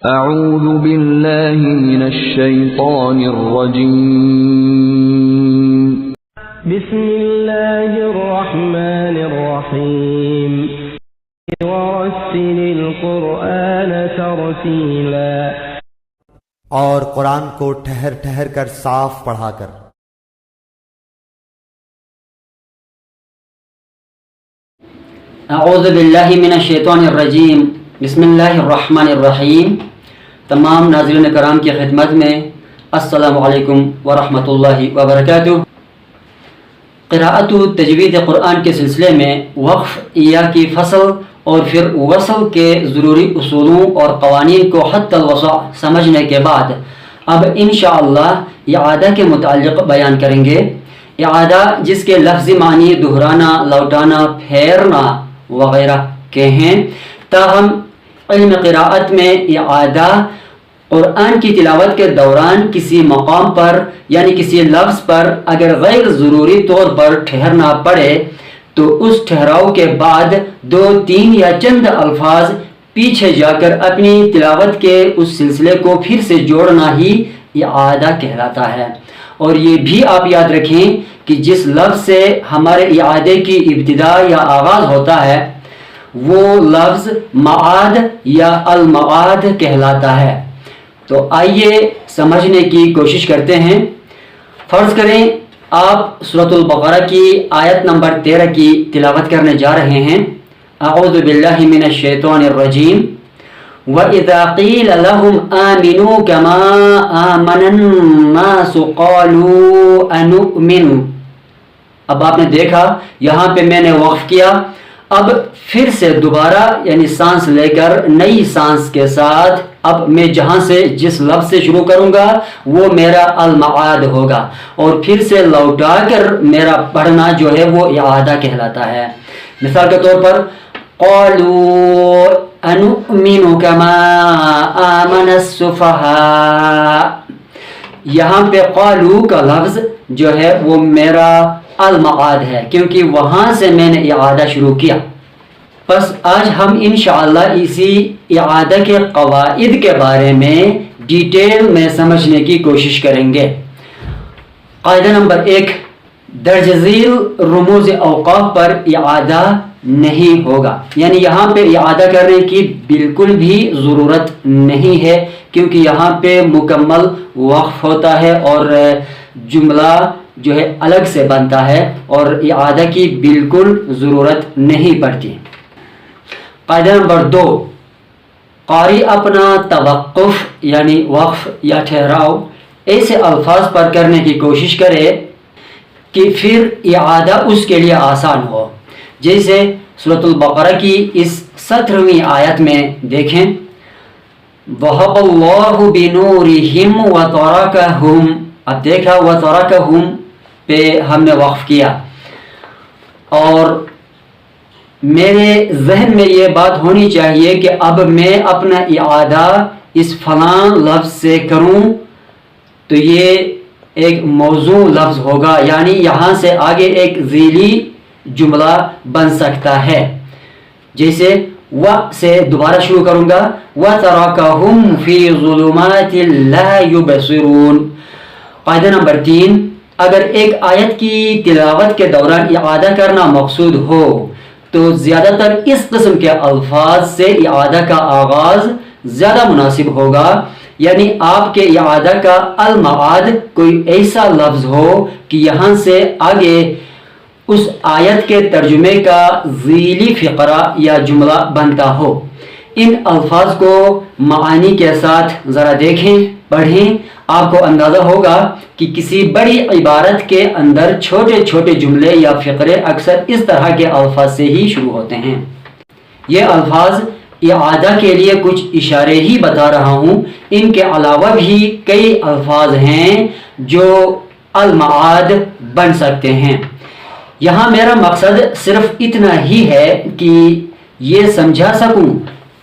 اعوذ باللہ من الشیطان الرجیم بسم اللہ الرحمن الرحیم ورتل القرآن ترتیلا، اور قرآن کو ٹھہر ٹھہر کر صاف پڑھا کر۔ اعوذ باللہ من الشیطان الرجیم، بسم اللہ الرحمن الرحیم۔ تمام ناظرین کرام کی خدمت میں السلام علیکم ورحمۃ اللہ وبرکاتہ۔ قراءت و تجوید قرآن کے سلسلے میں وقف یا کی فصل اور پھر وصل کے ضروری اصولوں اور قوانین کو حد الوسع سمجھنے کے بعد اب انشاءاللہ اعادہ کے متعلق بیان کریں گے۔ اعادہ جس کے لفظی معنی دہرانا، لوٹانا، پھیرنا وغیرہ کے ہیں، تاہم علم قراءت میں اعادہ قرآن کی تلاوت کے دوران کسی مقام پر یعنی کسی لفظ پر اگر غیر ضروری طور پر ٹھہرنا پڑے تو اس ٹھہراؤ کے بعد 2، 3 یا چند الفاظ پیچھے جا کر اپنی تلاوت کے اس سلسلے کو پھر سے جوڑنا ہی اعادہ کہلاتا ہے۔ اور یہ بھی آپ یاد رکھیں کہ جس لفظ سے ہمارے اعادے کی ابتدا یا آغاز ہوتا ہے وہ لفظ معاد یا المعاد کہلاتا ہے۔ تو آئیے سمجھنے کی کوشش کرتے ہیں۔ فرض کریں آپ سورۃ البقرہ کی آیت نمبر 13 کی تلاوت کرنے جا رہے ہیں۔ اعوذ باللہ من الشیطان الرجیم۔ وَإِذَا قِيلَ لَهُمْ آمِنُوا كَمَا آمَنَ النَّاسُ قَالُوا أَنُؤْمِنُ۔ اب آپ نے دیکھا یہاں پہ میں نے وقف کیا، اب پھر سے دوبارہ یعنی سانس لے کر نئی سانس کے ساتھ اب میں جہاں سے جس لفظ سے شروع کروں گا وہ میرا المعاد ہوگا، اور پھر سے لوٹا کر میرا پڑھنا جو ہے وہ اعادہ کہلاتا ہے۔ مثال کے طور پر قالوا انؤمن کما آمن السفہاء، یہاں پہ قالو کا لفظ جو ہے وہ میرا المعاد ہے کیونکہ وہاں سے میں نے اعادہ شروع کیا۔ بس آج ہم انشاءاللہ اسی اعادہ کے قواعد کے بارے میں ڈیٹیل میں سمجھنے کی کوشش کریں گے۔ قاعدہ نمبر 1، درج ذیل رموز اوقاف پر اعادہ نہیں ہوگا، یعنی یہاں پہ اعادہ کرنے کی بالکل بھی ضرورت نہیں ہے کیونکہ یہاں پہ مکمل وقف ہوتا ہے اور جملہ جو ہے الگ سے بنتا ہے اور اعادہ کی بالکل ضرورت نہیں پڑتی۔ قاعدہ نمبر 2، قاری اپنا توقف یعنی وقف یا ٹھہراؤ ایسے الفاظ پر کرنے کی کوشش کرے کہ پھر اعادہ اس کے لیے آسان ہو، جیسے سورۃ البقرہ کی اس 17ویں آیت میں دیکھیں، وَحَقَ اللَّهُ بِنُورِهِمْ وَتَرَكَهُمْ، اب دیکھا وَتَرَكَهُمْ پہ ہم نے وقف کیا، اور میرے ذہن میں یہ بات ہونی چاہیے کہ اب میں اپنا اعادہ اس فلاں لفظ سے کروں تو یہ ایک موضوع لفظ ہوگا، یعنی یہاں سے آگے ایک ذیلی جملہ بن سکتا ہے، جیسے و سے دوبارہ شروع کروں گا وَتَرَكَهُمْ فِي ظُلُمَاتٍ لَا يُبْصِرُونَ۔ قاعدہ نمبر 3، اگر ایک آیت کی تلاوت کے دوران اعادہ کرنا مقصود ہو تو زیادہ تر اس قسم کے الفاظ سے اعادہ کا آغاز زیادہ مناسب ہوگا، یعنی آپ کے اعادہ کا المعاد کوئی ایسا لفظ ہو کہ یہاں سے آگے اس آیت کے ترجمے کا ذیلی فقرہ یا جملہ بنتا ہو۔ ان الفاظ کو معانی کے ساتھ ذرا دیکھیں، پڑھیں، آپ کو اندازہ ہوگا کہ کسی بڑی عبارت کے اندر چھوٹے چھوٹے جملے یا فقرے اکثر اس طرح کے الفاظ سے ہی شروع ہوتے ہیں۔ یہ الفاظ اعادہ کے لیے کچھ اشارے ہی بتا رہا ہوں، ان کے علاوہ بھی کئی الفاظ ہیں جو المعاد بن سکتے ہیں۔ یہاں میرا مقصد صرف اتنا ہی ہے کہ یہ سمجھا سکوں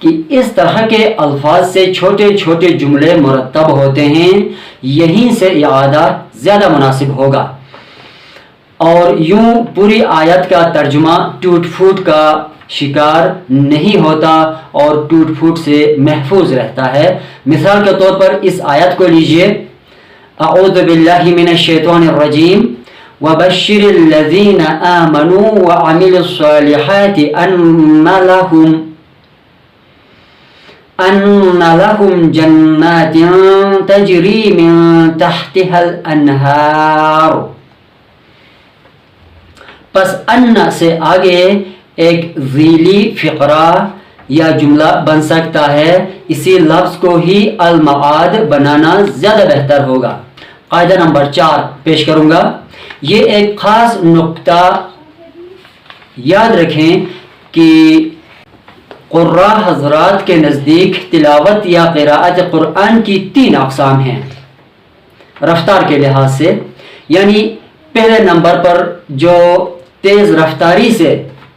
کہ اس طرح کے الفاظ سے چھوٹے چھوٹے جملے مرتب ہوتے ہیں، یہیں سے اعادہ زیادہ مناسب ہوگا، اور یوں پوری آیت کا ترجمہ ٹوٹ پھوٹ کا شکار نہیں ہوتا اور ٹوٹ پھوٹ سے محفوظ رہتا ہے۔ مثال کے طور پر اس آیت کو لیجئے، اعوذ باللہ من الشیطان الرجیم وبشر الذین آمنوا وعملوا الصالحات ان لهم جنات تجری من تحتها الانہار۔ پس ان سے آگے ایک ذیلی فقرہ یا جملہ بن سکتا ہے، اسی لفظ کو ہی المعاد بنانا زیادہ بہتر ہوگا۔ قاعدہ نمبر 4 پیش کروں گا۔ یہ ایک خاص نقطہ یاد رکھیں کہ قراء حضرات کے نزدیک تلاوت یا قراءت قرآن کی 3 اقسام ہیں رفتار کے لحاظ سے، یعنی پہلے نمبر پر جو تیز رفتاری سے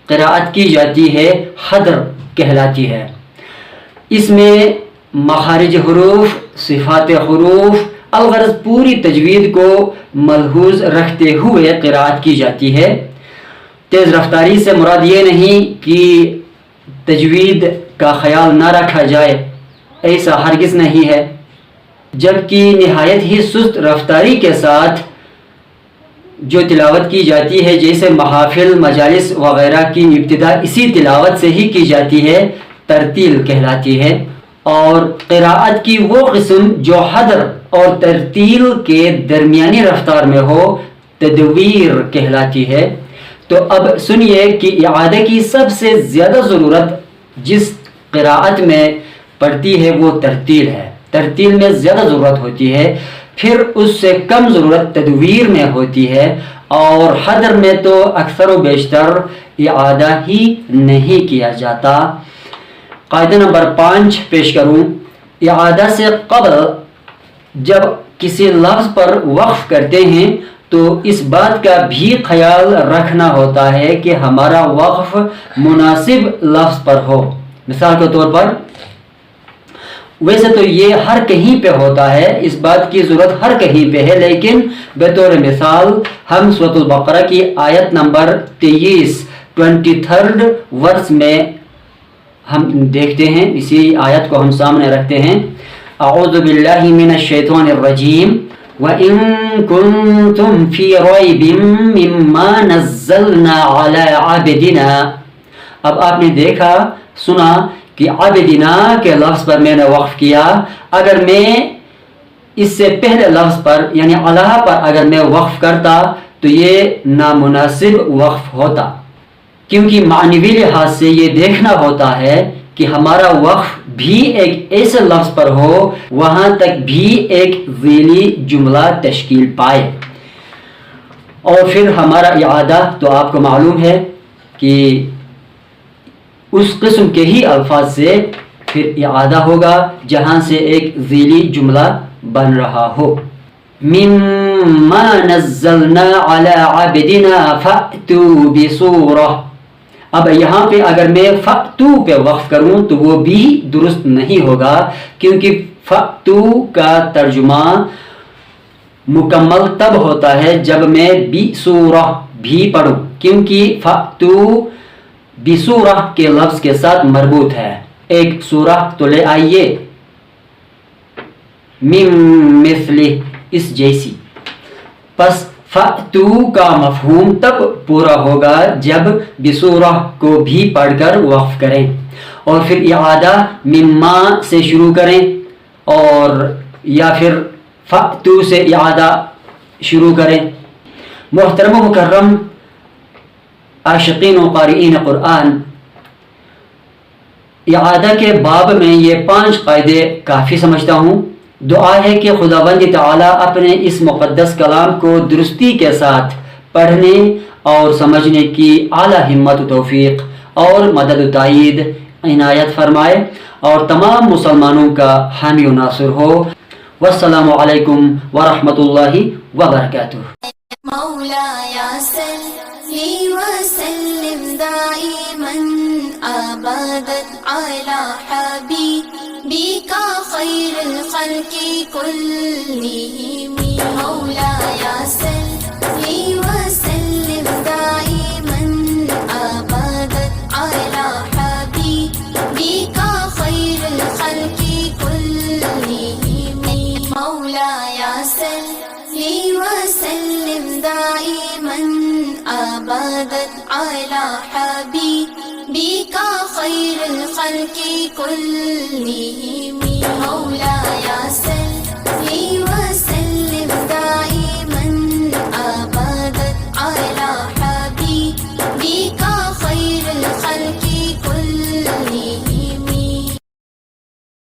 قراءت کی جاتی ہے حدر کہلاتی ہے۔ اس میں مخارج حروف، صفات حروف، الغرض پوری تجوید کو ملحوظ رکھتے ہوئے قراءت کی جاتی ہے۔ تیز رفتاری سے مراد یہ نہیں کہ تجوید کا خیال نہ رکھا جائے، ایسا ہرگز نہیں ہے، جبکہ نہایت ہی سست رفتاری کے ساتھ جو تلاوت کی جاتی ہے، جیسے محافل، مجالس وغیرہ کی ابتدا اسی تلاوت سے ہی کی جاتی ہے، ترتیل کہلاتی ہے۔ اور قراءت کی وہ قسم جو حدر اور ترتیل کے درمیانی رفتار میں ہو تدویر کہلاتی ہے۔ تو اب سنیے کہ اعادہ کی سب سے زیادہ ضرورت جس قراءت میں پڑتی ہے وہ ترتیل ہے، ترتیل میں زیادہ ضرورت ہوتی ہے، پھر اس سے کم ضرورت تدویر میں ہوتی ہے، اور حدر میں تو اکثر و بیشتر اعادہ ہی نہیں کیا جاتا۔ قاعدہ نمبر 5 پیش کروں۔ اعادہ سے قبل جب کسی لفظ پر وقف کرتے ہیں تو اس بات کا بھی خیال رکھنا ہوتا ہے کہ ہمارا وقف مناسب لفظ پر ہو۔ مثال کے طور پر، ویسے تو یہ ہر کہیں پہ ہوتا ہے، اس بات کی ضرورت ہر کہیں پہ ہے، لیکن بطور مثال ہم سورۃ البقرہ کی آیت نمبر 23 ورس میں ہم دیکھتے ہیں، اسی آیت کو ہم سامنے رکھتے ہیں۔ اعوذ باللہ من الشیطان الرجیم وَإِن كُنتُمْ فِي رَيْبٍ مِّمَّا نَزَّلْنَا عَلَىٰ عَبْدِنَا۔ اب آپ نے دیکھا سنا کہ عبدنا کے لفظ پر میں نے وقف کیا، اگر میں اس سے پہلے لفظ پر یعنی علیٰ پر اگر میں وقف کرتا تو یہ نامناسب وقف ہوتا، کیونکہ معنوی لحاظ سے یہ دیکھنا ہوتا ہے کہ ہمارا وقف بھی ایک ایسے لفظ پر ہو وہاں تک بھی ایک ذیلی جملہ تشکیل پائے، اور پھر ہمارا اعادہ تو آپ کو معلوم ہے کہ اس قسم کے ہی الفاظ سے پھر اعادہ ہوگا جہاں سے ایک ذیلی جملہ بن رہا ہو۔ مما نزلنا علی عبدنا فأتوا بسورہ۔ اب یہاں پہ اگر میں فأتو پہ وقف کروں تو وہ بھی درست نہیں ہوگا، کیونکہ فأتو کا ترجمہ مکمل تب ہوتا ہے جب میں بسورہ بھی پڑھوں، کیونکہ فأتو بسورہ کے لفظ کے ساتھ مربوط ہے، ایک سورہ تو لے آئیے، من مثلہ اس جیسی۔ پس فأتو کا مفہوم تب پورا ہوگا جب بسورہ کو بھی پڑھ کر وقف کریں، اور پھر اعادہ مما سے شروع کریں، اور یا پھر فأتو سے اعادہ شروع کریں۔ محترم و مکرم عاشقین و قارئین قرآن، اعادہ کے باب میں یہ 5 قاعدے کافی سمجھتا ہوں۔ دعا ہے کہ خداوند تعالیٰ اپنے اس مقدس کلام کو درستی کے ساتھ پڑھنے اور سمجھنے کی اعلیٰ ہمت و توفیق اور مدد و تائید عنایت فرمائے، اور تمام مسلمانوں کا حامی و ناصر ہو۔ والسلام علیکم ورحمۃ اللہ وبرکاتہ۔ مولاي صلي وسلم دائما أبدا على حبيبك خير الخلق كلهم مولاي صلي وسلم دائما أبدا على أبدا على حبيبك خير الخلق كلهم